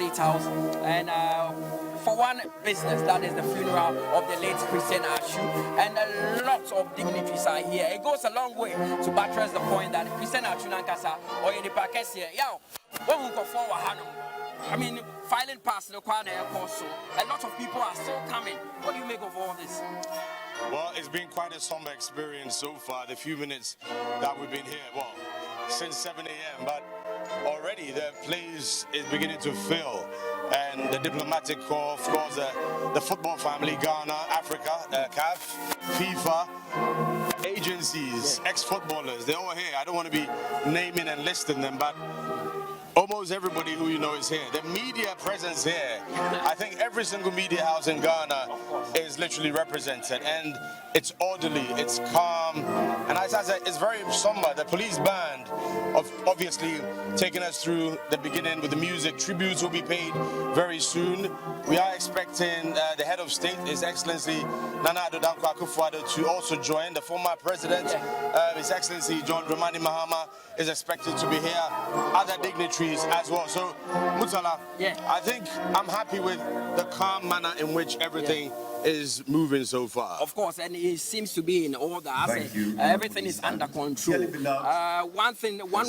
State House, and for one business, that is the funeral of the late Christian Atsu, and a lot of dignitaries are here. It goes a long way to buttress the point that Christian Atsu Nankasa or in the package here, what will go forward? I mean, filing past the corner airport, so a lot of people are still coming. What do you make of all this? Well, it's been quite a somber experience so far, the few minutes that we've been here, well, since 7 a.m., but already the place is beginning to fill, and the diplomatic corps, of course, the football family, Ghana, Africa, CAF, FIFA, agencies, ex-footballers, they're all here. I don't want to be naming and listing them, but almost everybody who you know is here. The media presence here, I think every single media house in Ghana is literally represented, and it's orderly, it's calm, and as I said, it's very somber. The police band, obviously taking us through the beginning with the music. Tributes will be paid very soon. We are expecting the head of state, His Excellency Nana Addo Dankwa Akufo-Addo, to also join. The former president, His Excellency John Dramani Mahama, is expected to be here. Other dignitaries as well. So, Mutala, I think I'm happy with the calm manner in which everything is moving so far. Of course, and it seems to be in order. Everything is under control. One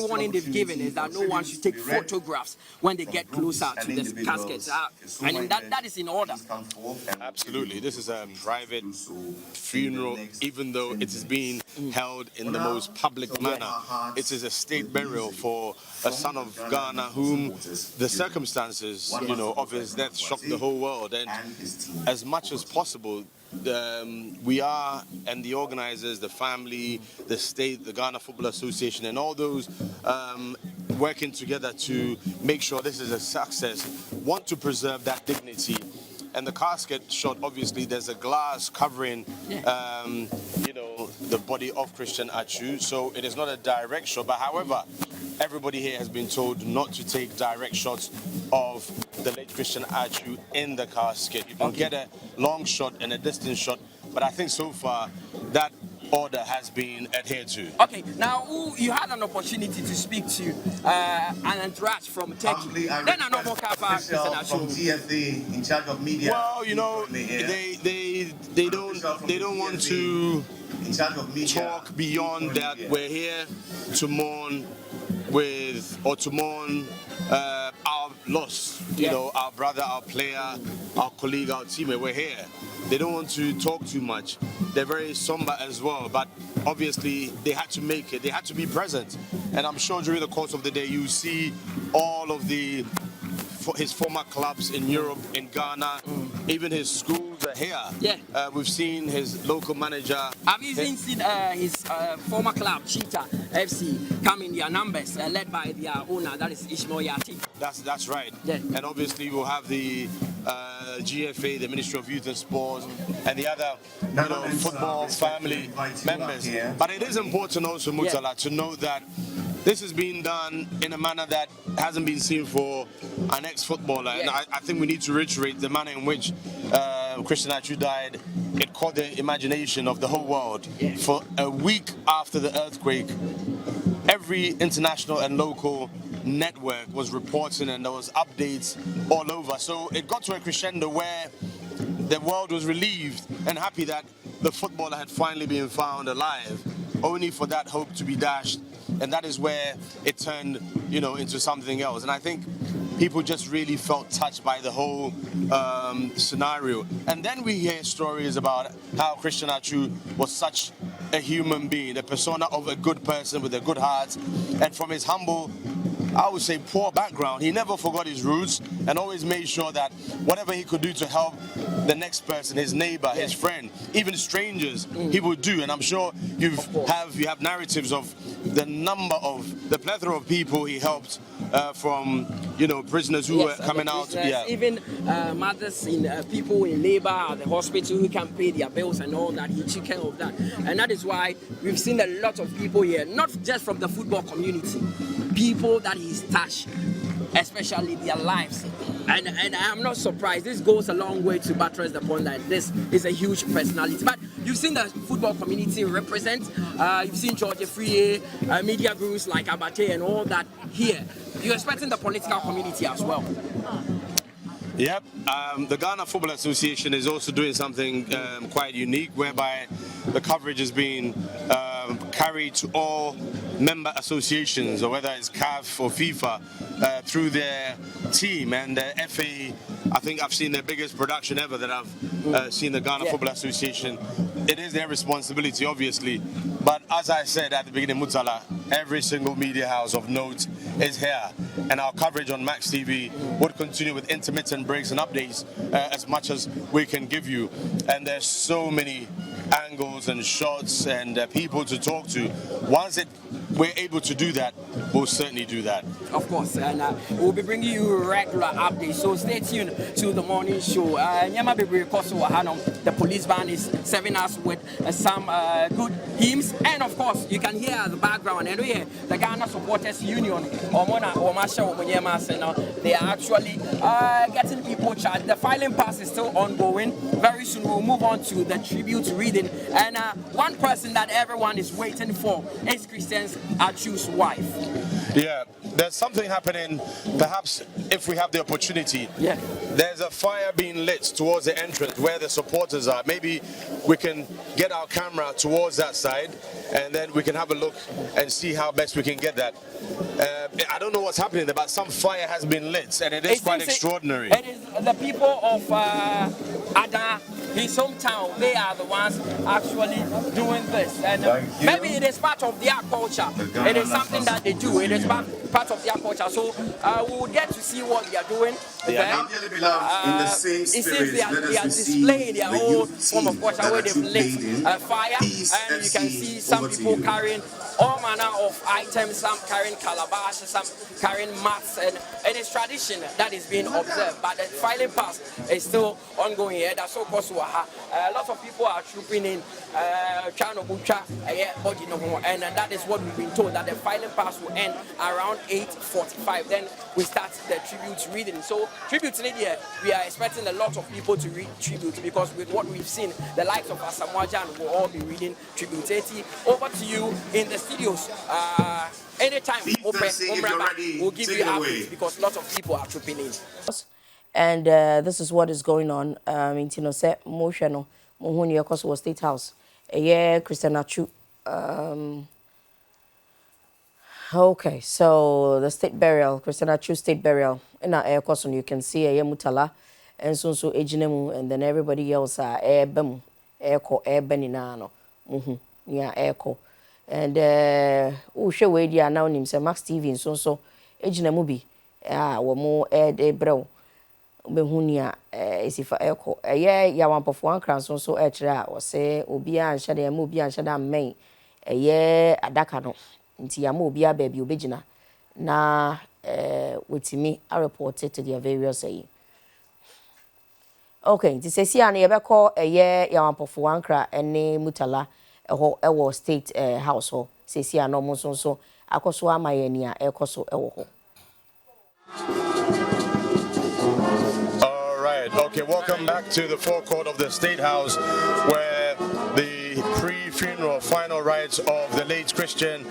warning they've given is that no one should take photographs when they get closer to the caskets. And that is in order. Absolutely. This is a private funeral, even though it is being held in the most public manner. It is a state burial for a son of Ghana whom the circumstances, of his death shocked the whole world. And as much as possible, we are, and the organizers, the family, the state, the Ghana Football Association, and all those working together to make sure this is a success, want to preserve that dignity. And the casket shot, obviously, there's a glass covering, the body of Christian Atsu. So it is not a direct shot. But however, everybody here has been told not to take direct shots of the late Christian Atsu in the casket. You can get a long shot and a distance shot. But I think so far that order has been adhered to. Okay, now you had an opportunity to speak to an entourage from Turkey. Then I know more from GFA in charge of media. Well, they don't want to talk beyond that. We're here to mourn our loss. Our brother, our player, our colleague, our teammate. We're here. They don't want to talk too much. They're very somber as well, but obviously they had to make it. They had to be present. And I'm sure during the course of the day you see all of his former clubs in Europe, in Ghana, even his schools are here. We've seen his local manager. I've even seen his former club, Cheetah FC, come in their numbers, led by their owner, that is Ishmael Yati. That's right. And obviously we'll have the GFA, the Ministry of Youth and Sports, and the other football family members. But it is important also, Mutala, to note that this is being done in a manner that hasn't been seen for an ex-footballer. And I think we need to reiterate the manner in which Christian Atsu died. It caught the imagination of the whole world. For a week after the earthquake, every international and local network was reporting, and there was updates all over. So it got to a crescendo where the world was relieved and happy that the footballer had finally been found alive, only for that hope to be dashed. And that is where it turned, into something else. And I think people just really felt touched by the whole scenario. And then we hear stories about how Christian Atsu was such a human being, a persona of a good person with a good heart. And from his humble, I would say, poor background, he never forgot his roots and always made sure that whatever he could do to help the next person, his neighbor, his friend, even strangers, he would do. And I'm sure you have narratives of the plethora of people he helped, from prisoners who were coming out. Even mothers in people in labor at the hospital who can pay their bills and all that. He took care of that, and that is why we've seen a lot of people here, not just from the football community, people that he's touched, especially their lives. And I'm not surprised. This goes a long way to buttress the point that this is a huge personality. But you've seen the football community represent. You've seen George Free, media gurus like Abate and all that here. You're expecting the political community as well. Yep, the Ghana Football Association is also doing something quite unique, whereby the coverage is being carried to all member associations, or whether it's CAF or FIFA, through their team. And the FA, I think I've seen their biggest production ever that I've seen the Ghana Football Association. It is their responsibility, obviously. But as I said at the beginning, Mutala, every single media house of note is here. And our coverage on Max TV would continue with intermittent breaks and updates as much as we can give you. And there's so many angles and shots and people to talk to. Once we're able to do that, we'll certainly do that. Of course, and we'll be bringing you regular updates, so stay tuned to the morning show. The police band is serving us with some good hymns, and of course, you can hear the background. And we hear the Ghana Supporters Union, they are actually getting people charged. The filing pass is still ongoing. Very soon, we'll move on to the tribute reading. And one person that everyone is waiting for is Christian's Atsu's wife. Yeah, there's something happening, perhaps if we have the opportunity. Yeah. There's a fire being lit towards the entrance where the supporters are. Maybe we can get our camera towards that side and then we can have a look and see how best we can get that. I don't know what's happening there, but some fire has been lit and it is quite extraordinary. It is the people of Ada, his hometown, they are the ones actually doing this. And maybe it is part of their culture. It is something that they do. It is part of their culture. So we will get to see what they are doing. They are now dearly beloved in the same spirit. They are displaying their own form of culture where they've lit fire. And you can see some people carrying all manner of items, some carrying calabash, some carrying mats, and it is tradition that is being observed. But the filing pass is still ongoing here. That's so close to a lot of people are trooping in, and that is what we've been told, that the filing pass will end around 8:45. Then we start the tribute reading. So tribute here, we are expecting a lot of people to read tribute, because with what we've seen, the likes of Asamoah will all be reading tribute. Over to you in the studios. Anytime we'll give you updates, because lots of people are trooping in. And this is what is going on. In Tinose, Moshano, Mohuni, of course, was State House. Christian Atsu. Okay, so the state burial, Christian Atsu state burial. In our air course, you can see a Mutala, and so Ejinemu, and then everybody else are air bem, airco, air beninano. Yeah, airco. And show where they are now named Max TV and so Ejinamubi. Or more air de bro. Behunia is if I echo a year, Yawan of 1 crown so extra, or say, Obia and Shada Mubia and Shada May, a year at Dakano, into Yamubia baby Ubijina. Na with me, I reported to their various saying. Okay, this is here never call a year Yawan of 1 crown and name Mutala, a whole state household. Says here no more so, Akoswa Mayenia, Ecoso Ewo. Okay, welcome back to the forecourt of the State House, where the pre-funeral final rites of the late Christian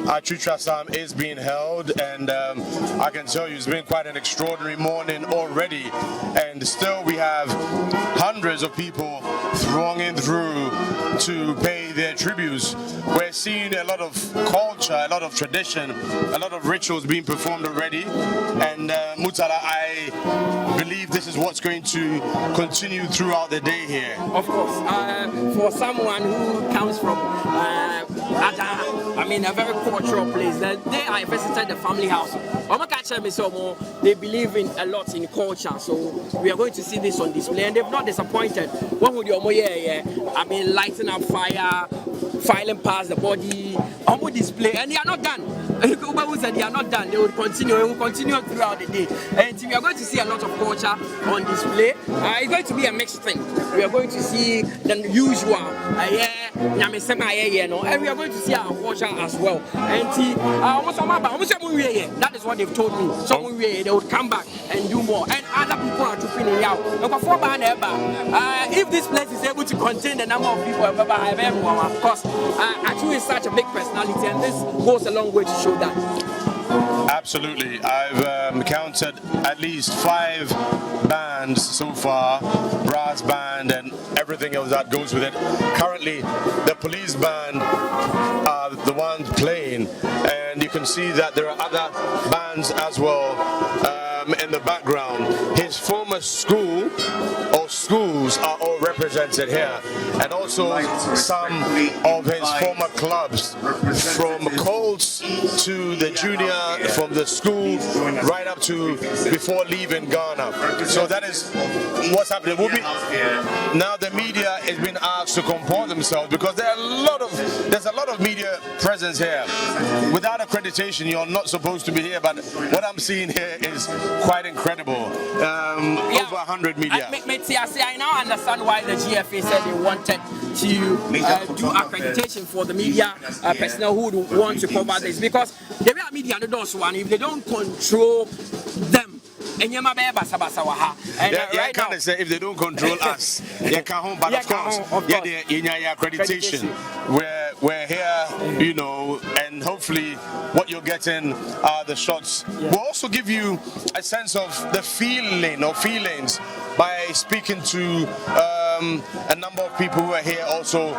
Atsu Sam is being held, and I can tell you it's been quite an extraordinary morning already, and still we have hundreds of people thronging through to pay their tributes. We're seeing a lot of culture, a lot of tradition, a lot of rituals being performed already, and Mutala, I believe this is what's going to continue throughout the day here. Of course, for someone who comes from a very cultural place, the day I visited the family house, they believe in a lot in culture, so we are going to see this on display, and they've not disappointed. What would you lighting up fire, filing past the body, display, and they are not done. They are not done. They will continue throughout the day. And we are going to see a lot of culture on display. It's going to be a mixed thing. We are going to see the usual, and we are going to see our culture as well. And that is what they've told me. So they would come back and do more. And other people are trooping in out. If this place is able to contain the number of people, of course, Atsu is such a big personality, and this goes a long way to show that. Absolutely. I've counted at least 5 bands so far, brass band and everything else that goes with it. Currently, the police band are the ones playing, and you can see that there are other bands as well in the background. His former school or schools are all represented here, and also some of his former clubs, from Colts to the junior, from the school right up to before leaving Ghana. So that is what's happening. Now the media is being asked to comport themselves, because there's a lot of media presence here. Without accreditation, you're not supposed to be here, but what I'm seeing here is quite incredible. Over 100 media. I now understand why the GFA said they wanted to do accreditation for the media personnel who would want to cover this, because the media one, if they don't control them, and right now, say if they don't control us, but of course, accreditation. We're here, you know, and hopefully what you're getting are the shots. We'll also give you a sense of the feeling or feelings by speaking to a number of people who are here also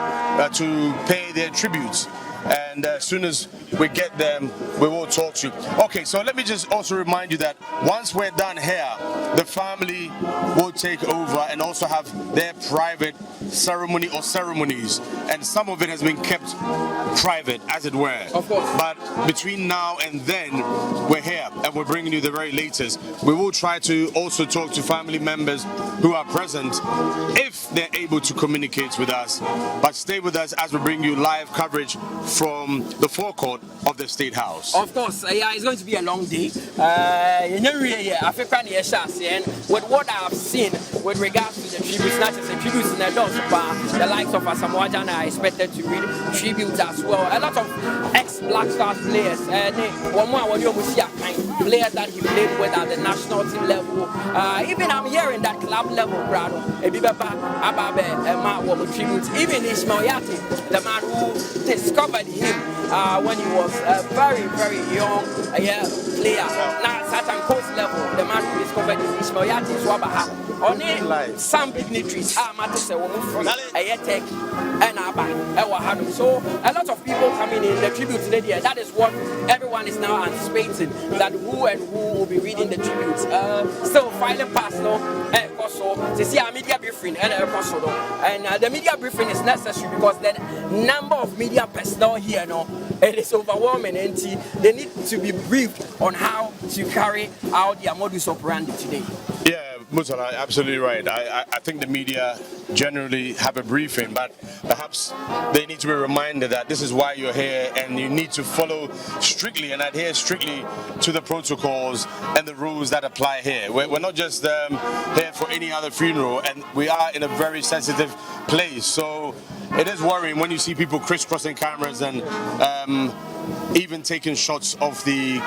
to pay their tributes. And as soon as we get them, we will talk to you. Okay, so let me just also remind you that once we're done here, the family will take over and also have their private ceremony or ceremonies. And some of it has been kept private, as it were. Of course. But between now and then, we're here and we're bringing you the very latest. We will try to also talk to family members who are present if they're able to communicate with us. But stay with us as we bring you live coverage from the forecourt of the State House. Of course, yeah, it's going to be a long day. With what I've seen with regards to the tributes, not just the tributes in the dance, but the likes of Asamoah Gyan are expected to read tributes as well. A lot of ex-Black Stars players, players that he played with at the national team level. Even I'm hearing that club level, brother. Even Ishmael Yati, the man who discovered him when he was a very, very young player. Now, certain coach level, the man who discovered him, Ishmael Yati, Swabaha. On some dignitaries, so a lot of people coming in the tribute today. That is what everyone is now anticipating, that who and who will be reading the tributes. Still filing past to see our media briefing and the media briefing is necessary because the number of media personnel here it is overwhelming, and they need to be briefed on how to carry out their modus operandi today. Yeah, Mutala, absolutely right. I think the media generally have a briefing, but perhaps they need to be reminded that this is why you're here and you need to follow strictly and adhere strictly to the protocols and the rules that apply here. We're not just here for any other funeral, and we are in a very sensitive place. So it is worrying when you see people crisscrossing cameras and even taking shots of the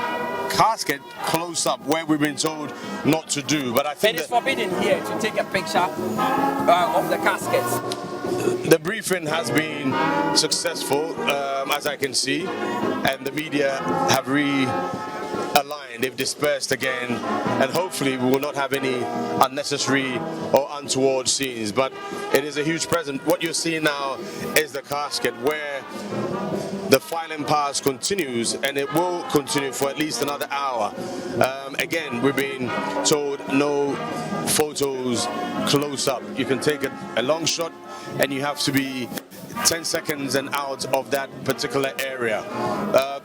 casket close up, where we've been told not to do. But I think it is forbidden here to take a picture of the caskets. The briefing has been successful, as I can see, and the media have realigned, they've dispersed again, and hopefully we will not have any unnecessary or untoward scenes. But it is a huge present. What you're seeing now is the casket, where the filing pass continues, and it will continue for at least another hour. Again, we've been told no photos close up. You can take a long shot, and you have to be 10 seconds and out of that particular area.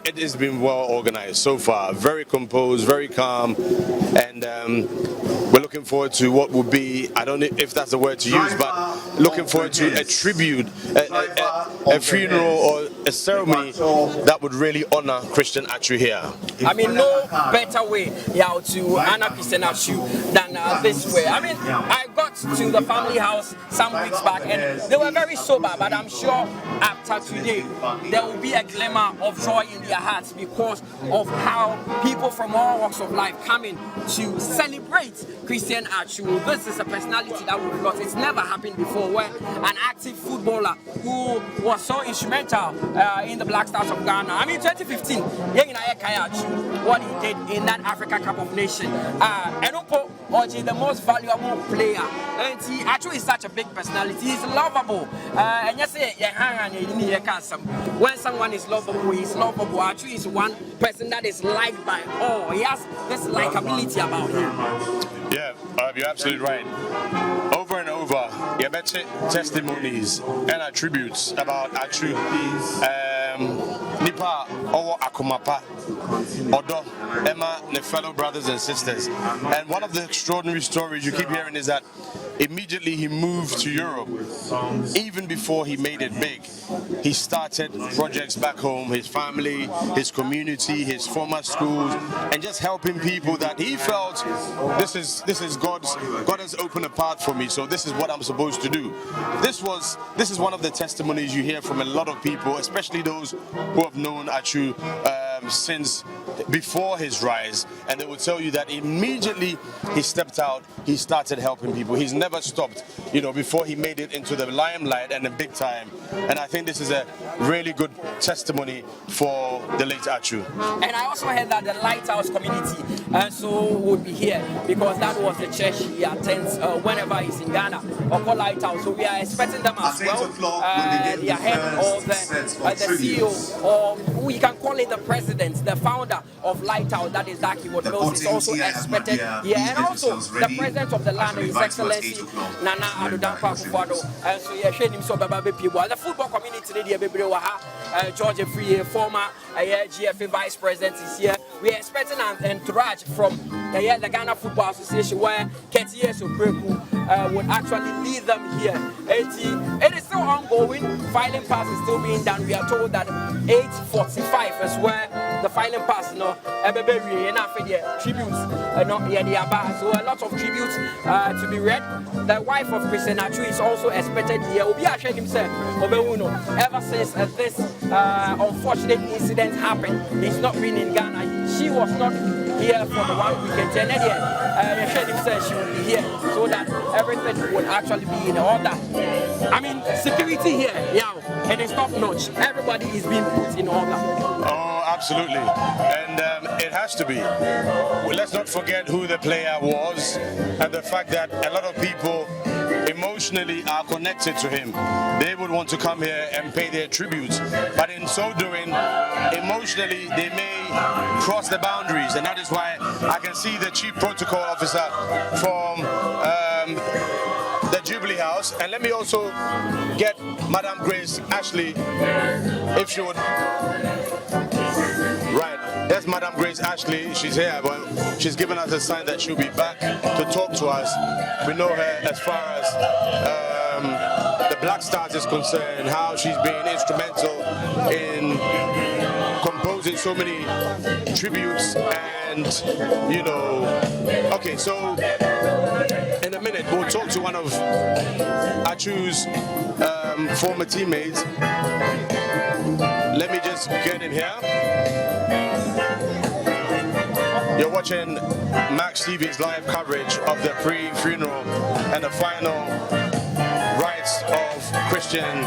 It has been well organized so far, very composed, very calm, and we're looking forward to what will be, I don't know if that's the word to use, but looking forward to a tribute, a funeral or a ceremony that would really honor Christian Atsu here. I mean, no better way to honor Christian Atsu than this way. I mean, I got to the family house some weeks back and they were very sober, but I'm sure after today there will be a glimmer of joy in their hearts because of how people from all walks of life come in to celebrate celebrate Christian Atsu. This is a personality that we've lost. It's never happened before where an active footballer who was so instrumental in the Black Stars of Ghana. I mean, 2015, what he did in that Africa Cup of Nations. Enopo Oji, the most valuable player. And he actually is such a big personality. He's lovable. And yes, when someone is lovable, he's lovable. Actually, is one person that is liked by all. He has this likability about him. Yeah, you're absolutely right. Over and over, you bet testimonies and attributes about Atsu. Nipa Owo Akumapa, Odo, Emma, the fellow brothers and sisters. And one of the extraordinary stories you keep hearing is that immediately he moved to Europe. Even before he made it big, he started projects back home, his family, his community, his former schools, and just helping people that he felt this is God has opened a path for me, so this is what I'm supposed to do. This is one of the testimonies you hear from a lot of people, especially those who have known Atsu since before his rise, and they will tell you that immediately he stepped out, he started helping people. He's never stopped, before he made it into the limelight and the big time. And I think this is a really good testimony for the late Atsu. And I also heard that the Lighthouse community would be here because that was the church he attends whenever he's in Ghana, or called Lighthouse. So we are expecting them as well. They are head of the CEO, or we can call it the president, the founder of Lighthouse, that is Daki Woodmills, is also expected here. And also the president of the land, His Excellency Nana Adodampa Akufo-Addo. And so you're showing him so people. The football community, George Free, former GFA vice president, is here. We are expecting an entourage from the Ghana Football Association, where Ketia Sopreku would actually lead them here. It is still ongoing. Filing pass is still being done. We are told that 8:45 is where the filing pass, tributes, so a lot of tributes to be read. The wife of Christian Atsu is also expected here. Obi assured himself, ever since this unfortunate incident happened, he's not been in Ghana. She was not here for the 1 weekend. And he assured himself she would be here so that everything would actually be in order. I mean, security here, it is top notch. Everybody is being put in order. Oh, absolutely. And it has to be. Let's not forget who the player was and the fact that a lot of people emotionally are connected to him. They would want to come here and pay their tributes, but in so doing, emotionally they may cross the boundaries, and that is why I can see the chief protocol officer from the Jubilee House. And let me also get Madam Grace Ashley, if she would. Right, there's Madam Grace Ashley. She's here, but she's given us a sign that she'll be back to talk to us. We know her as far as the Black Stars is concerned, how she's been instrumental in composing so many tributes, and okay, so in a minute we'll talk to one of Atsu's former teammates. Let me just get in here. You're watching Max TV's live coverage of the pre-funeral and the final rites of Christian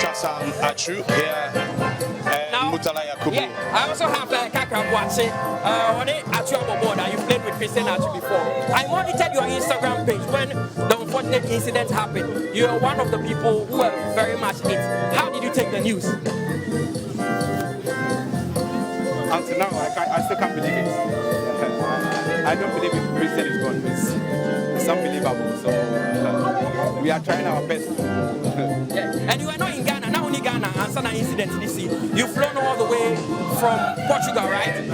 Chasam Atsu here and Mutala Yakubu. Yeah, I also have Kaka Boatse. On it, Atsu Aboboda, you played with Christian Atsu before. I monitored your Instagram page when the unfortunate incident happened. You are one of the people who were very much hit. How did you take the news? Until now, I still can't believe it. I don't believe it. Christian is gone. It's unbelievable. So we are trying our best. Yeah. And you are not in Ghana, not only Ghana, and some incident in this. You've flown all the way from Portugal, right?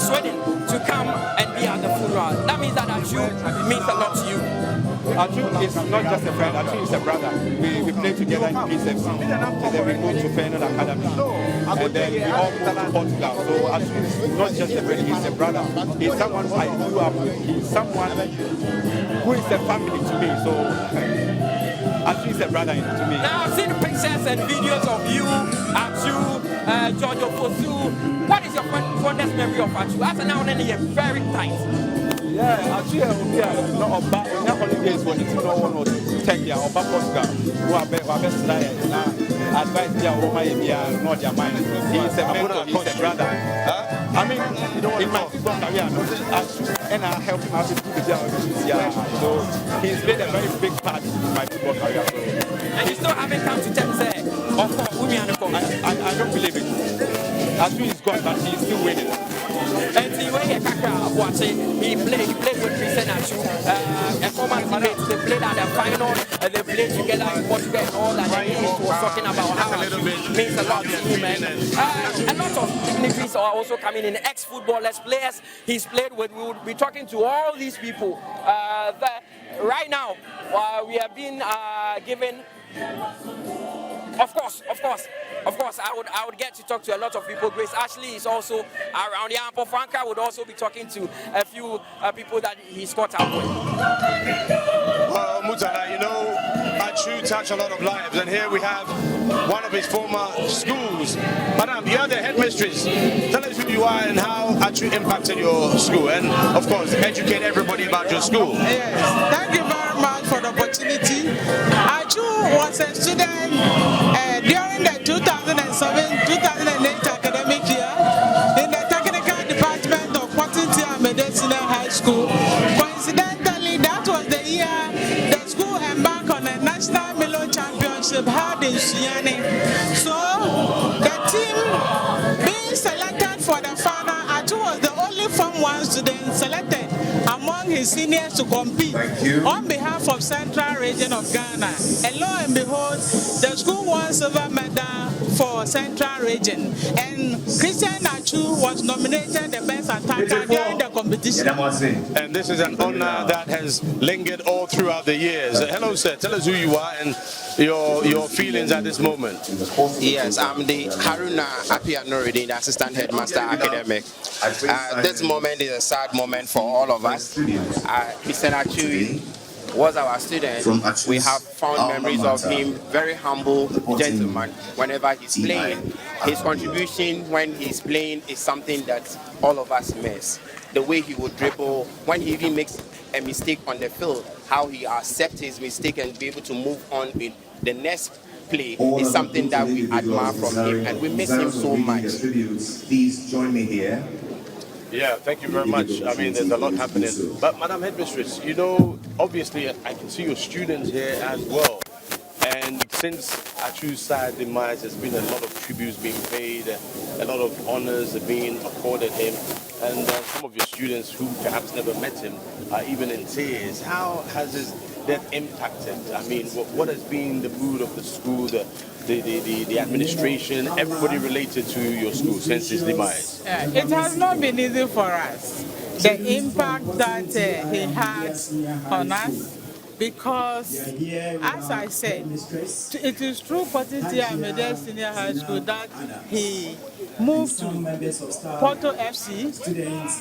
Sweden, to come and be at the funeral. That means that Atsu means a lot to you. Atsu is not just a friend, Atsu is a brother. We play together in PSFC, and then we go to Fernand Academy, and then we all go to Portugal. So Atsu is not just a friend, he's a brother. He's someone I grew up with. He's someone who is a family to me. So Atsu is a brother to me. Now I've seen pictures and videos of you, Atsu, George Fosu. What is your fondest memory of Atsu? After now, then you're very tight. Yeah, actually, no about holidays when it's no one was take your or Portugal. Who are best advice their woman in not their mind. He's a mentor, he's a brother. I mean, in my football career, and I helped him out to do the job. So he's played a very big part in my football career. So. And you still haven't come to terms there. Of course, I don't believe it. Atsu is gone, but he's still winning. And see when he played with Christian Atsu, a former teammate. They played at the final, and they played together in Portugal and all that. And he was talking about how Atsu means a lot to him. And a lot of dignitaries are also coming in. Ex-footballers, players he's played with. We will be talking to all these people. Right now, we have been given. Of course, I would get to talk to a lot of people. Grace Ashley is also around here. Ampo Franca would also be talking to a few people that he's caught up with. Well, Mutala, you know, Atsu touched a lot of lives, and here we have one of his former schools. Madam, you are the headmistress. Tell us who you are and how Atsu impacted your school, and of course, educate everybody about your school. Yes, thank you very much for the opportunity. Atsu was a student during the 2007-2008 academic year in the technical department of Quantity and Medicine High School. Coincidentally, that was the year the school embarked on a national Milo championship held in Sunyani. So the team being selected for the final, Atsu was the only Form 1 student selected among his seniors to compete on behalf of Central Region of Ghana. And lo and behold, the school won silver medal for Central Region. And Christian Atsu was nominated the best attacker during the competition. And this is an honor that has lingered all throughout the years. Hello, sir. Tell us who you are and your feelings at this moment. Yes, I'm the Haruna Apia Nuruddin, the Assistant Headmaster Academic. This moment is a sad moment for all of us. Mr. Atsu was our student. We have fond memories of him, very humble gentleman. Whenever he's playing, his contribution when he's playing is something that all of us miss. The way he would dribble, when he even makes a mistake on the field, how he accepts his mistake and be able to move on with the next play is something that we admire from him, and we miss him so much. Please join me here. Yeah, thank you very much. I mean, there's a lot happening. But, Madam Headmistress, you know, obviously, I can see your students here as well. And since Atsu's sad demise, there's been a lot of tributes being paid, a lot of honors being accorded him. And some of your students who perhaps never met him are even in tears. How has his death impacted? I mean, what has been the mood of the school, the administration, everybody related to your school since his demise? It has not been easy for us. The impact that he had on us, because, as I said, it is through Quantity and Medicine Senior High School that he moved to Porto FC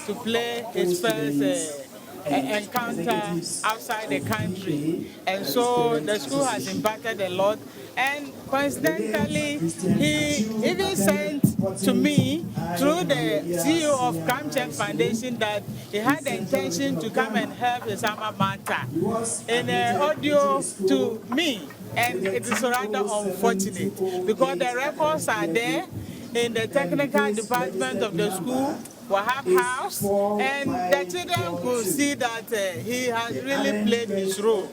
to play his first encounter outside the country, and so the school has impacted a lot. And coincidentally, he even sent to me through the CEO of Kamchek Foundation that he had the intention to come and help his alma mater in an audio to me, and it is rather unfortunate because the records are there in the technical department of the school, Wahab House, and the children could see that he has really played his role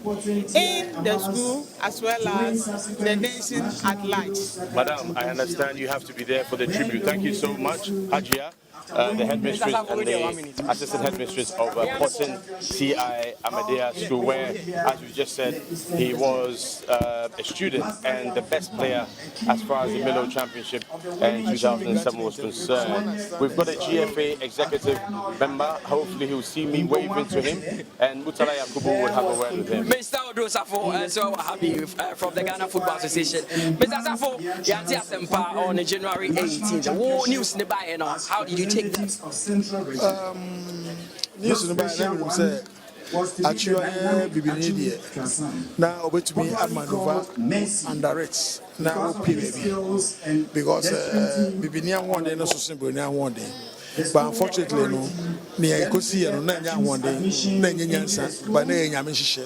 in the school as well as the nation at large. Madam, I understand you have to be there for the tribute. Thank you so much, Hajia. The headmistress and the assistant headmistress of Porton CI Amadea School, where, as we just said, he was a student and the best player as far as the Milo Championship in 2007 was concerned. We've got a GFA executive member. Hopefully he'll see me waving to him, and Mutala Yakubu will have a word with him. Mr. Odosafo, so happy from the Ghana Football Association. Mr. Safo, Yanti Asempa on January 18th. What news in the buy now? How did you take that? News in the buy say actually Bibini now over to me at maneuver under it now baby because Bibini one day no so simple now one day but unfortunately, no, near Kosi and Nanya one day, Nanya Yansa, but Nanya Mishisha.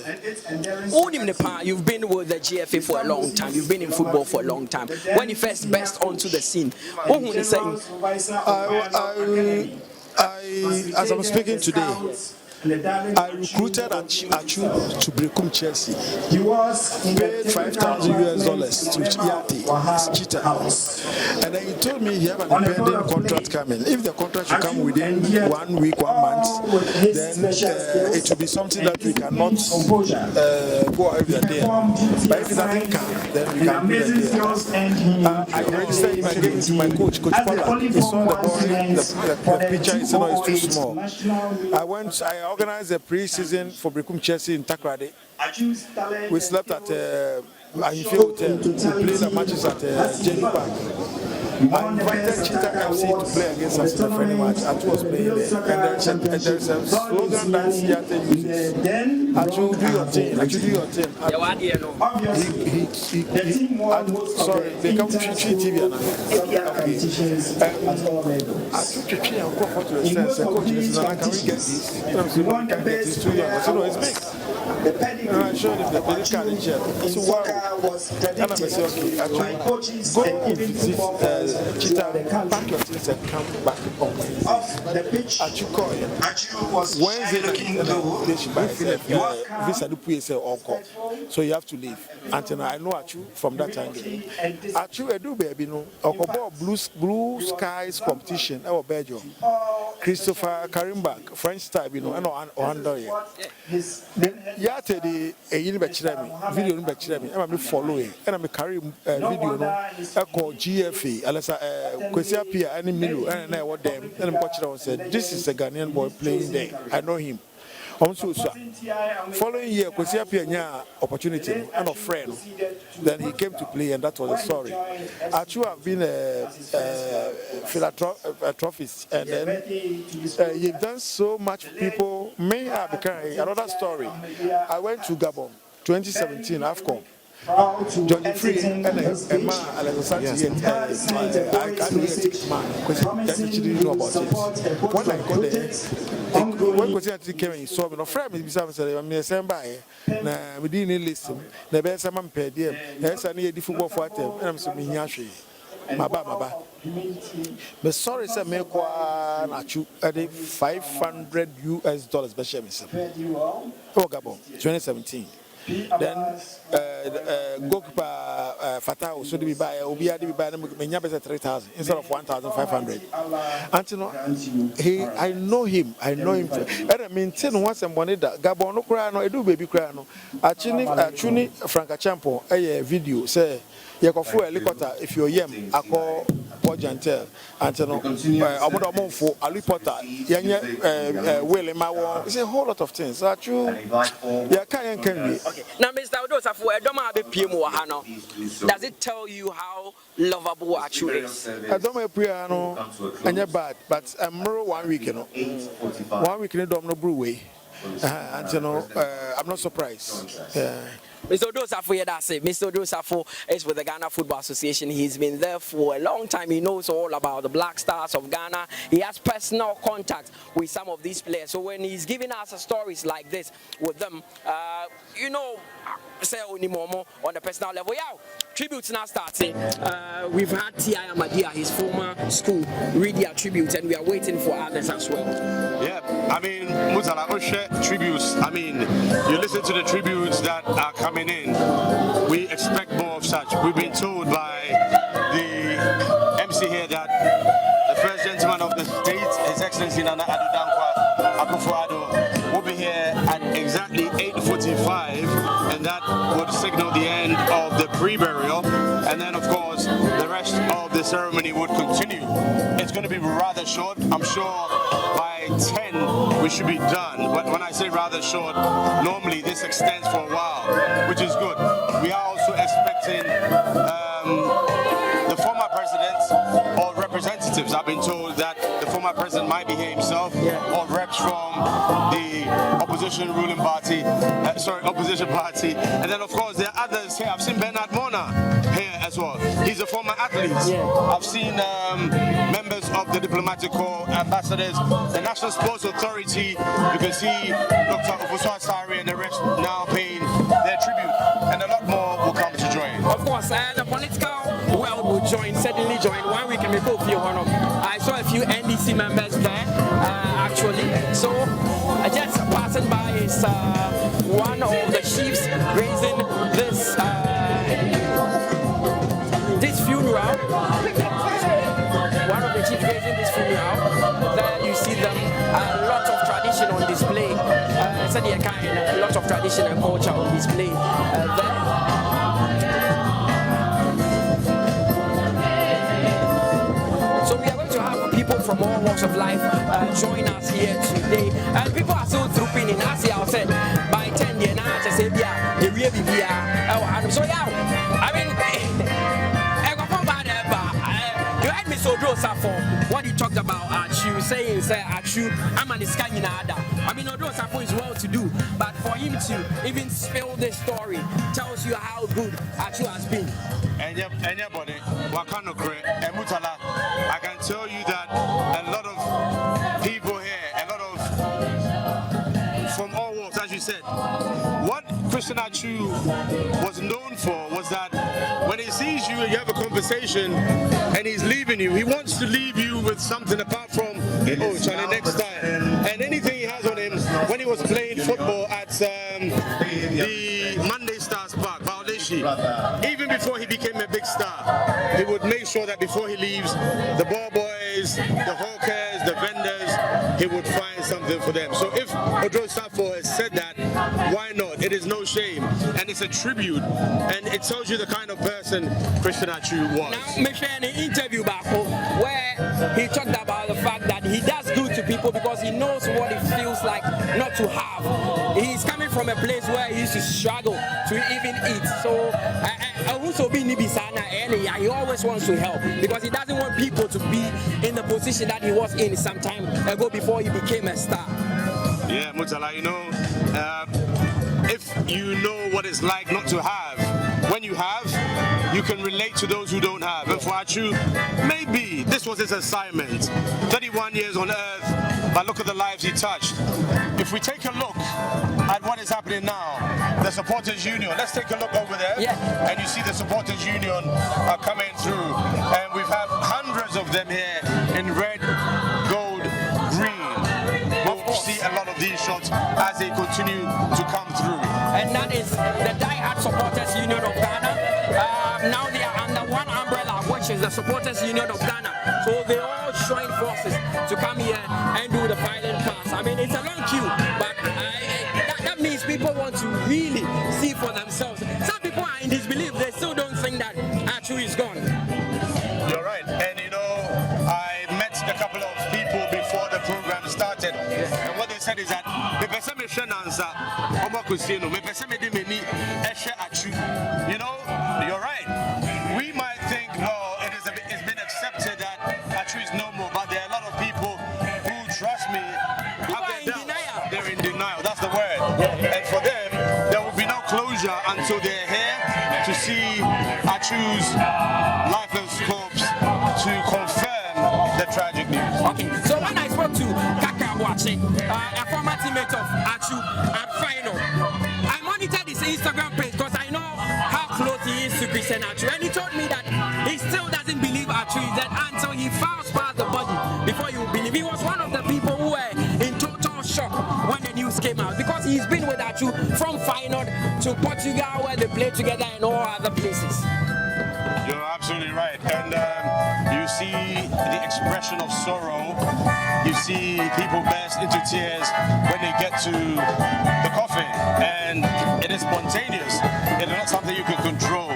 You've been with the GFA for a long time, you've been in football for a long time. When you first burst onto the scene, what would you say? As I'm speaking today, I recruited Atsu to Brekum Chelsea. He was paid $5,000 to Yati, cheater. And then he told me he have an impending contract coming. If the contract should come within 1 week, 1 month, then it will be something that we cannot go ahead with the deal. But if it doesn't come, then we can do the deal. I registered him again to my coach, Coach Pollard. He saw the ball, the picture, he said, no, it's too small. I organized a pre-season for Brekum Chelsea in Takrade. We slept at Ahimfe Hotel to play the matches at Jenny Park. I invited Cheetah FC to play against us in the friendly match. Atsu was playing there. And there's a slogan that Yate uses. Atsu, do your thing. Atsu, do your thing. Sorry, they come to TV now. Atsu, I'm going to the sense. The coach says, can we get this? We can't get this too young. I said, no, it's big. And I showed him the big card in chair. So, wow. And I said, okay, Atsu, go visit Cheetah, pack your things and come back on the pitch. Atsu was Wednesday visa to pay so you have to leave. Until I know Atsu from that angle. Atsu edu baby no okobo blue skies competition our Belgium. Christopher Karimbak, French type, you know, and Ohando. Yate the video no bechire me. I'm following and I'm carrying video no called GFA. Kwesi Apia and Milu and I what them and I'm said this is a Ghanaian boy playing there. I know him. Following year, Kwesi Apia nya opportunity and a friend. Then he came to play and that was the story. Atsu have been a philanthropist and then you've done so much for people. May have become another story. I went to Gabon 2017 AFCON. Johnny Free and a man, I can't because he didn't know about it. When I got there, when Kwesi came and saw me, no friend, me said, I'm saying bye. We didn't listen. The best I'm paid here. Yes, I need the football for them, and I'm saying, Yashi. Maba. But sorry, sir, me kwa Atsu at $500 by share myself. Oh, Gabon, 2017. Then goalkeeper Fatah so be buy Obia be buy me 3,000 instead of 1,500. And you know, I know him. And I maintain once and one that Gabon no cry no edu baby cry no. Achuni Franka Champo video say you go for helicopter if you're yem akọ Pojantel and you know obodo mo for Alipota yenye Wele Mawo. It's a whole lot of things. Atsu yeah can we. Okay. Now Mr. Odosafo Edoma be PM wa no. Does it tell you how lovable Atsu is? Edoma PM no anya bad but I'm 1 week you know. 1 week no dom no brew way. And you know I'm not surprised. Mr. Odosafo, that's it. Mr. Odosafo is with the Ghana Football Association. He's been there for a long time. He knows all about the Black Stars of Ghana. He has personal contact with some of these players. So when he's giving us stories like this with them, you know, say Onimomo on the personal level. Yeah, tributes now starting. We've had T.I. Amadia, his former school, read their tributes, and we are waiting for others as well. Yeah, I mean, Mutala Oshe tributes. I mean, you listen to the tributes that are coming in. We expect more of such. We've been told by the MC here that the first gentleman of the state, His Excellency Nana Addo Dankwa Akufo-Addo, will be here at exactly 8:45, and that would signal the end of the pre-burial. And then, of course, the rest of the ceremony would continue. It's going to be rather short. I'm sure by 10 we should be done. But when I say rather short, normally this extends for a while, which is good. We are also expecting the former presidents or representatives. I've been told that the former president might be here himself, or reps from the opposition party, and then of course there are others here. I've seen Bernard Mona here as well. He's a former athlete. I've seen members of the diplomatic corps, ambassadors, the National Sports Authority. You can see Dr. Ofosu Asare and the rest now paying their tribute, and a lot more will come to join. Of course, the political world will certainly join. 1 week and we go for one of. I saw a few NDC members there, actually. So, just passing by is one of the chiefs raising this funeral. One of the chiefs raising this funeral. There you see them. A lot of tradition on display. A lot of tradition and culture on display there. So we are going to have people from all walks of life join us here today. And people are still trooping in. As I said, by 10 years, now I say, yeah, they really be so yeah, I mean, you heard me so what you talked about Atsu, saying, Atsu, I'm an Iskanada. I mean, although Safo is well to do, but for him to even spill this story tells you how good Atsu has been. Anybody, Wakano Kre, and Mutala, I can tell you that a lot of people here, a lot of from all walks, as you said, what Christian Atsu was known for was that when he sees you and you have a conversation and he's leaving you, he wants to leave you with something apart from, oh, Charlie, next time. And anything he has on him, when he was playing football at the Monday Stars Park, even before he became a big star, he would make sure that before he leaves, the ball boys, the hawkers, the vendors, he would find something for them. So if Ojo Safo has said that, why not? It is no shame, and it's a tribute, and it tells you the kind of person Christian Atsu was. Now, me share an interview back home where he talked about the fact that he does good to people because he knows what it feels like not to have. He's coming from a place where he used to struggle to even eat. So, he always wants to help because he doesn't want people to be in the position that he was in some time ago before he became a star. Yeah, Mutala, you know, if you know what it's like not to have, when you have, you can relate to those who don't have. And for Atsu, maybe this was his assignment. 31 years on earth, but look at the lives he touched. If we take a look at what is happening now, the Supporters Union, let's take a look over there. Yeah. And you see the Supporters Union are coming through. And we've had hundreds of them here in red, gold, green. We'll see a lot of these shots as they continue to come through. And that is the Die-Hard Supporters Union of Ghana. Now they are under one umbrella, which is the Supporters Union of Ghana. So they all join forces to come here and do the violent pass. I mean, it's a long queue, but that means people want to really see for themselves. Some people are in disbelief. They still don't think that Atsu is gone. You're right. And you know, I met a couple of people before the program started, and what they said is that you know, you're right. We might think, oh, it's been accepted that Atsu is no more, but there are a lot of people who, trust me, they're in denial. That's the word. And for them, there will be no closure until they're here to see Atsu's lifeless corpse to confirm the tragic news. Okay, so when I spoke to Kaka Wache, a former teammate of Atsu at Final, I monitored his Instagram page because I know how close he is to Christian Atsu, and he told me that he still doesn't believe Atsu is dead until he files past the body before you believe. He was one of the people who were in total shock when the news came out because he's been with Atsu from Final to Portugal where they play together and all other places. You're absolutely right. And you see the expression of sorrow. You see people burst into tears when they get to the coffin. And it is spontaneous. It is not something you can control.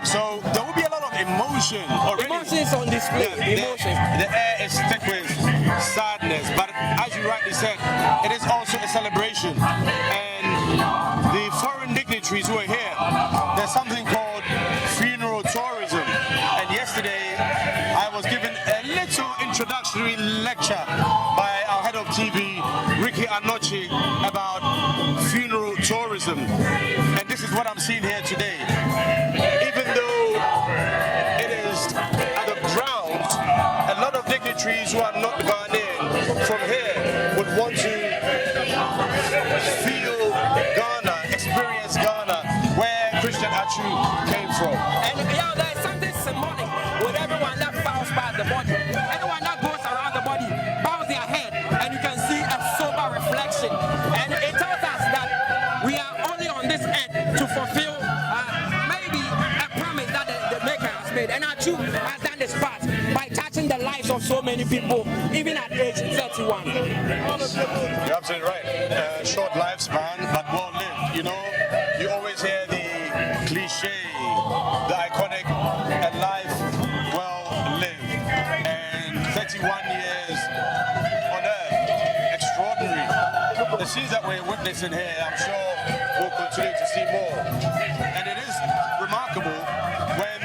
So there will be a lot of emotion already. Emotions on display. The air is thick with sadness. But as you rightly said, it is also a celebration. And the foreign dignitaries who are here, there's something called funeral tourism. And yesterday, I was given a little introductory lecture by our head of TV, Ricky Anochi, about funeral tourism. And this is what I'm seeing here today. Even though it is at the ground, a lot of dignitaries it. And Atsu has done this part by touching the lives of so many people, even at age 31. You're absolutely right. Short lifespan, but well lived. You know, you always hear the cliche, the iconic, a life well lived. And 31 years on earth, extraordinary. The scenes that we're witnessing here, I'm sure we'll continue to see more. And it is remarkable when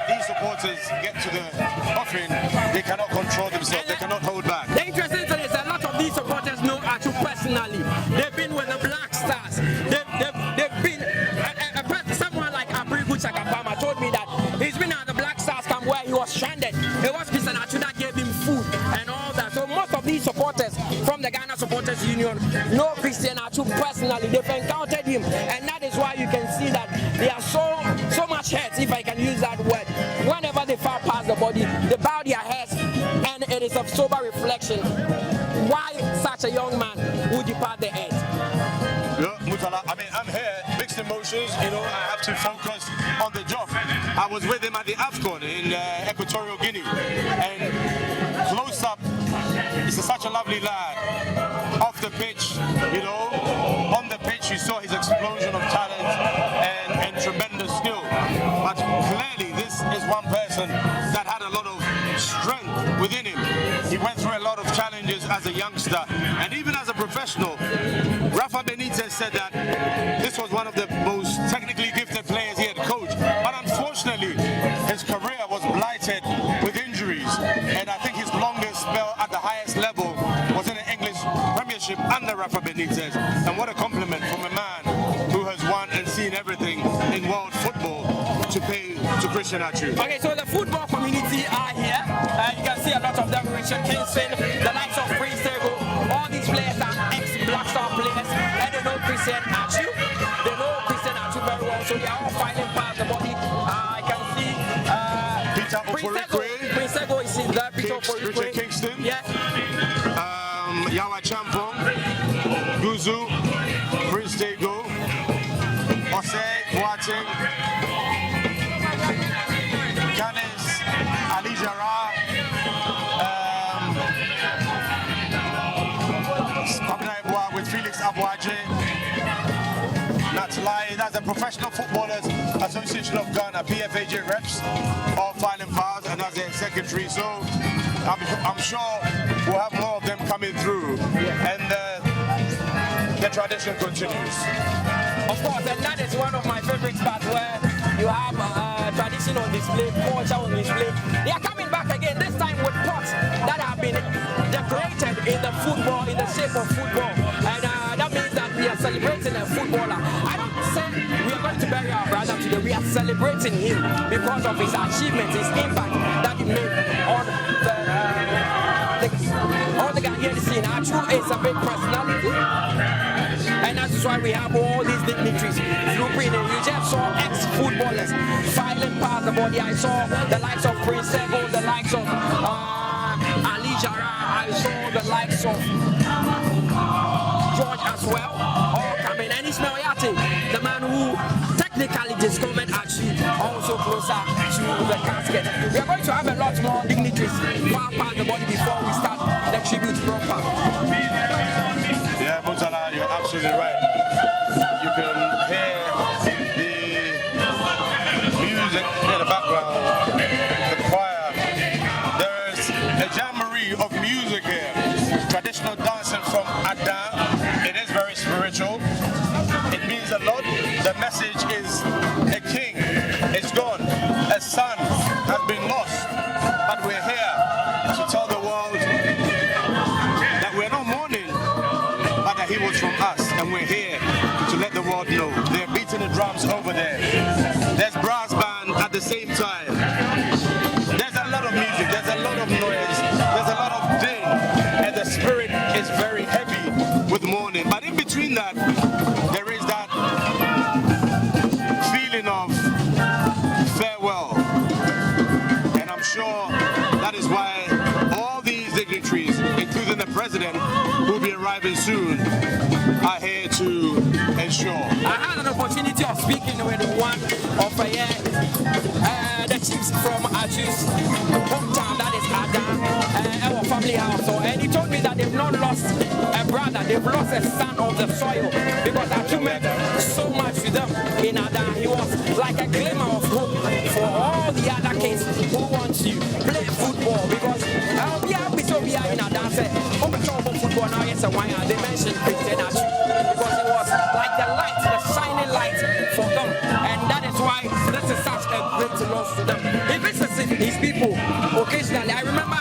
these supporters get to the coffin, they cannot control themselves, they cannot hold back. The interesting thing is a lot of these supporters know Atsu personally. They've been with the Black Stars. They've been, someone like Abrigu Chakabama told me that he's been at the Black Stars camp where he was stranded. It was Mr. Atsu that gave him food and all that. So most of these supporters from the Ghana Supporters Union know Christian Atsu personally. They've encountered him, and that is why you can see that they are so much hurt, if I can use that word. Whenever they fall past the body, they bow their heads, and it is a sober reflection why such a young man would depart the earth. Yeah, Mutala, I mean, I'm here, mixed emotions, you know, I have to focus on the job. I was with him at the AFCON in Equatorial Guinea, and close up, he's such a lovely lad. Off the pitch, you know, on the pitch you saw his explosion of talent and tremendous skill. But clearly this is one person that had a lot of strength within him. He went through a lot of challenges as a youngster, and even as a professional. Rafa Benitez said that this was one of the most technically gifted players he had coached, but unfortunately his career was blighted with injuries, and I think his longest spell at the highest level was in the English Premiership under Rafa Benitez. And what a compliment from a man who has won and seen everything in world football to pay to Christian Atsu. Okay, so the football community are here. You can see a lot of them, Richard Kingston, the likes of Prince Tego. All these players are ex-Black Star players, and they know Christian Atsu. They know Christian Atsu very well, so they are all fighting past the body. I can see Prince Tego is in there. Richard Kingston. Yes. Yawa Champong, Guzu, Prince Tego, Ose, Boateng, Ganes, Ali Jara, with Felix Abuaje, Natalai, that's the Professional Footballers Association of Ghana, PFAJ reps, all filing files, and that's their secretary. So I'm sure we'll have more of them coming through, and the tradition continues. Of course, and that is one of my favorite spots where you have tradition on display, culture on display. They are coming back again, this time with pots that have been decorated in the football, in the shape of football. And that means that we are celebrating a footballer. I don't say we are going to bury our brother today, we are celebrating him because of his achievements, his impact that he made on the Ghanaian scene. Atsu is a big personality, and that is why we have all these dignitaries. You just saw ex-footballers filing past the body. I saw the likes of Prince Tego, the likes of Ali Jara, I saw the likes of George as well, all coming. And Ismail Yate, the man who technically discovered Atsu, also closer to the casket. We are going to have a lot more dignitaries far past the body before we start the tribute proper. Yeah, Mutala, you're absolutely right. You can hear the music in the background, the choir. There is a jamboree of music here. Traditional dancing from Adam. It is very spiritual. It means a lot. The message is a king is gone. A son has been lost. But we're here to tell the world that we're not mourning, but that he was from us. And we're here to let the world know. They're beating the drums over there. There's brass band at the same time. There's a lot of music. There's a lot of noise. There's a lot of ding. And the spirit is very heavy with mourning. But in between that, there is that feeling of farewell. And I'm sure that is why all these dignitaries, including the president, who will be arriving soon, are here to ensure. I had an opportunity of speaking with one of the chiefs from Atsu's hometown, that is Ada, our family house. And he told me that they've not lost a brother, they've lost a son of the soil, because Atsu meant so much to them in Ada. He was like a glimmer of hope for all the other kids who want to play football, because we are in Ada say, football now, yes, and why they mentioned Christian Atsu, because it was like the light, the shining light for them, and that is why this is such a great loss to them. He visits his people occasionally. I remember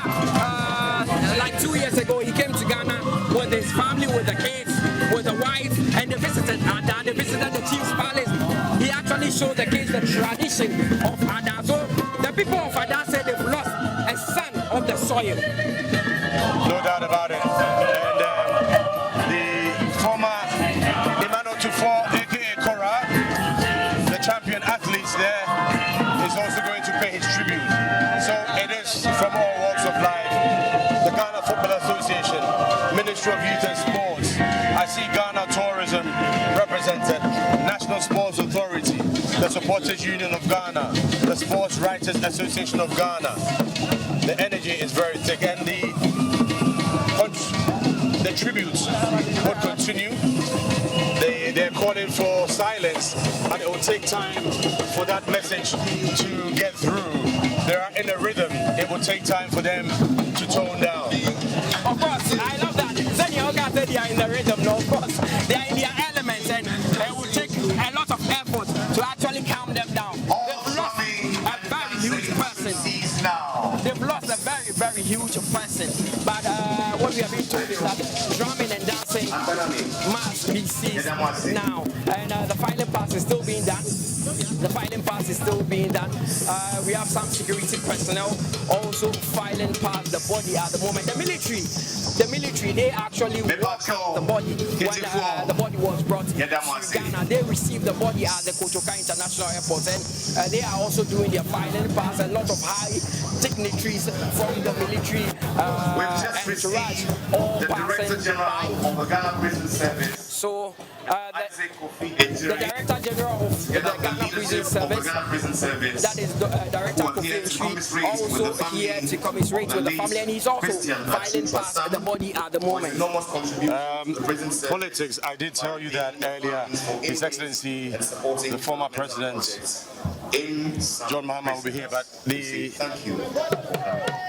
like 2 years ago, he came to Ghana with his family, with the kids, with the wife, and they visited Ada, they visited the chief's palace. He actually showed the kids the tradition of Ada. So the people of Ada said they've lost a son of the soil. No doubt about it. And the former Emmanuel Tufo, aka Kora, the champion athletes there, is also going to pay his tribute. So it is from all walks of life. The Ghana Football Association, Ministry of Youth and Sports. I see Ghana Tourism represented, National Sports Authority, the Supporters Union of Ghana, the Sports Writers Association of Ghana. The energy is very thick, and the tributes would continue. They're calling for silence, and it will take time for that message to get through. They are in a rhythm. It will take time for them to tone down. Of course, I love that. Zenyoga said they are in the rhythm. No, of course, they are in their elements, and it will take a lot of effort to actually calm them down. They've lost a very huge person. They've lost a very, very huge person. But what we have been told is that drumming and dancing must be ceased now. And the filing pass is still being done. The filing pass is still being done. We have some security personnel also filing past the body at the moment. The military, they actually walked out the body when the body was brought to Ghana. They received the body at the Kotoka International Airport, and they are also doing their filing pass. A lot of high dignitaries from the military entourage all passing by. Of the Ghana Prison Service. So the Director General of the Ghana Prison Service, that is Director Kofi, also here to commiserate with the family, and he's also filing past the body at the moment. Politics, I did tell you that earlier. His Excellency, the former President, John Mahama, will be here, but the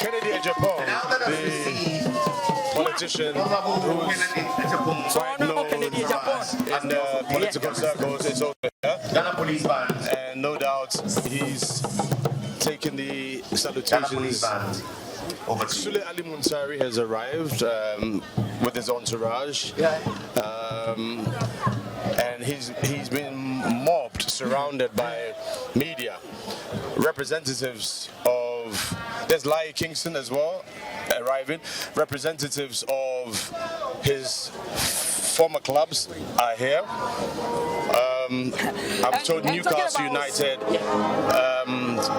Kennedy Japan, the politician who's quite known in the political circles, is also here. And no doubt he's taken the salutations. Sule Ali Munsari has arrived with his entourage. And he's been mobbed, surrounded by media, representatives of, there's Lai Kingston as well arriving, representatives of his former clubs are here. I'm told Newcastle United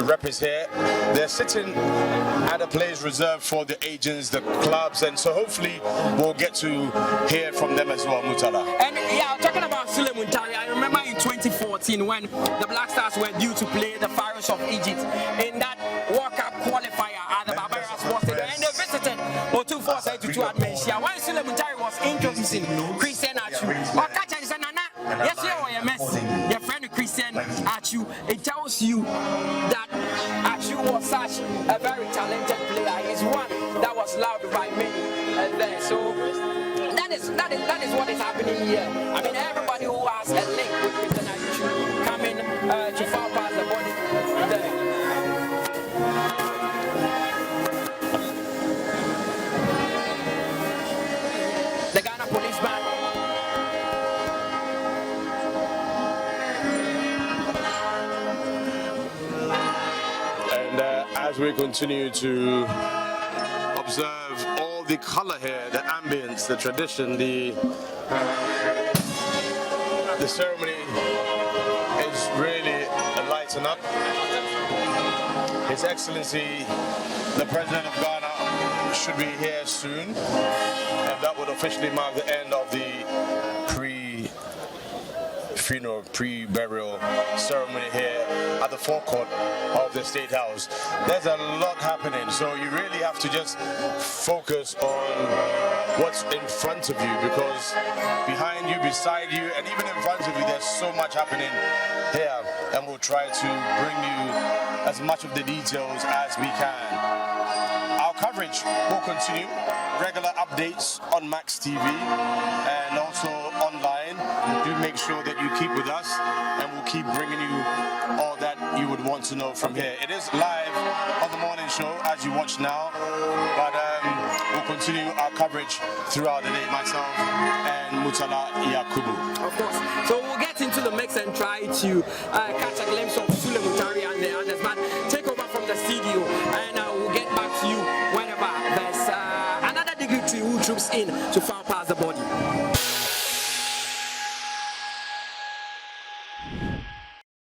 rep is here. They're sitting at a place reserved for the agents, the clubs, and so hopefully we'll get to hear from them as well, Mutala. And yeah, talking about Sule Muntari, I remember in 2014 when the Black Stars were due to play the Pharaohs of Egypt in that World Cup qualifier at the Barbara Sports Stadium, and they visited Otufo Saitutu at Menchia. When Sule Muntari was introducing Christian Atsu, yes, you're mess. Your friend Christian Atsu, it tells you that Atsu was such a very talented player. He's one that was loved by many there. So that is what is happening here. I mean, everybody who has a link with Christian Atsu coming to far past the body there. The Ghana policeman. As we continue to observe all the color here, the ambience, the tradition, the ceremony is really lighting up. His Excellency, the President of Ghana, should be here soon, and that would officially mark the end of the pre-funeral, pre-burial ceremony here at the forecourt of the State House. There's a lot happening, so you really have to just focus on what's in front of you, because behind you, beside you, and even in front of you, there's so much happening here, and we'll try to bring you as much of the details as we can. Our coverage will continue, regular updates on Max TV and also online. Do make sure that you keep with us, and we'll keep bringing you all that you would want to know from here. It is live on the morning show as you watch now, but we'll continue our coverage throughout the day, myself and Mutala Yakubu. Of course. So we'll get into the mix and try to catch a glimpse of Sule Mutari and the others. But take over from the studio, and we'll get back to you whenever there's another dignitary who troops in to foul past the body.